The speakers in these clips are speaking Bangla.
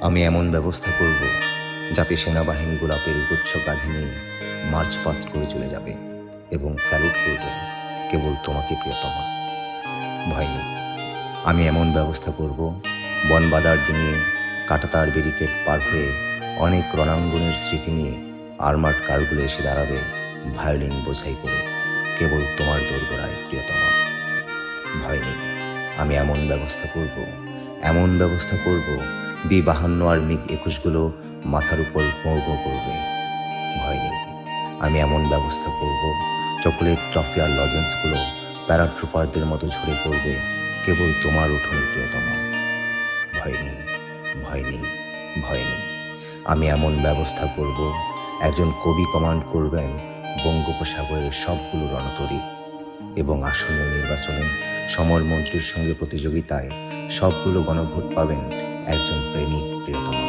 আমি এমন ব্যবস্থা করব যাতে সেনাবাহিনী গোলাপের গুচ্ছ কাঁধে নিয়ে মার্চ পাস্ট করে চলে যাবে এবং স্যালুট করবে কেবল তোমাকে প্রিয়তমা। ভয় নেই। আমি এমন ব্যবস্থা করব বনবাদার ডিঙিয়ে কাঁটাতার ব্যারিকেড পার হয়ে অনেক রণাঙ্গনের স্মৃতি নিয়ে আর্মার্ড কারগুলো এসে দাঁড়াবে ভায়োলিন বোঝাই করে কেবল তোমার দোরগোড়ায় প্রিয়তমা। ভয় নেই। আমি এমন ব্যবস্থা করব B-52 আর MiG-21 মাথার উপর মর্গ করবে। ভয় নেই। আমি এমন ব্যবস্থা করব চকোলেট ট্রফি আর লজেন্সগুলো প্যারাট্রুপারদের মতো ঝরে পড়বে কেবল তোমার উঠোনে প্রিয়তমা। ভয় নেই, ভয় নেই, ভয় নেই। আমি এমন ব্যবস্থা করব একজন কবি কমান্ড করবেন বঙ্গোপসাগরের সবগুলো রণতরী এবং আসন্ন নির্বাচনে সমরমন্ত্রীর সঙ্গে প্রতিযোগিতায় সবগুলো গণভোট পাবেন একজন প্রেমিক প্রিয়তমা।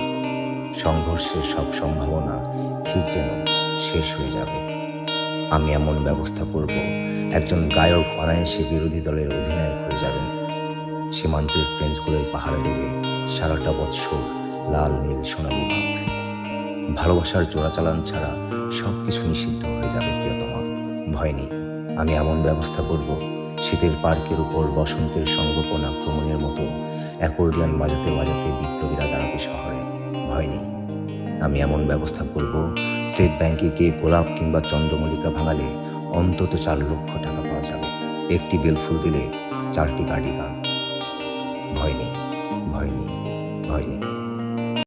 সংঘর্ষের সব সম্ভাবনা ঠিক যেন শেষ হয়ে যাবে। আমি এমন ব্যবস্থা করব একজন গায়ক অনায়াসে বিরোধী দলের অধিনায়ক হয়ে যাবেন। সীমান্তের ট্রেঞ্চগুলোয় পাহারা দেবে সারাটা বৎসর লাল নীল সোনালি মাছ। ভালোবাসার চোরাচালান ছাড়া সব কিছু নিষিদ্ধ হয়ে যাবে প্রিয়তমা। ভয় নেই। আমি এমন ব্যবস্থা করব শীতের পার্কের উপর বসন্তের সংগোপন আক্রমণের মতো অ্যাকর্ডিয়ান বাজাতে বাজাতে বিপ্লবীরা দাঁড়াবে শহরে। ভয় নেই। আমি এমন ব্যবস্থা করব স্টেট ব্যাংকে গিয়ে গোলাপ কিংবা চন্দ্রমল্লিকা ভাঙালে অন্তত 4 লক্ষ টাকা পাওয়া যাবে। একটি বেলফুল দিলে 4টি কার্ডিগান।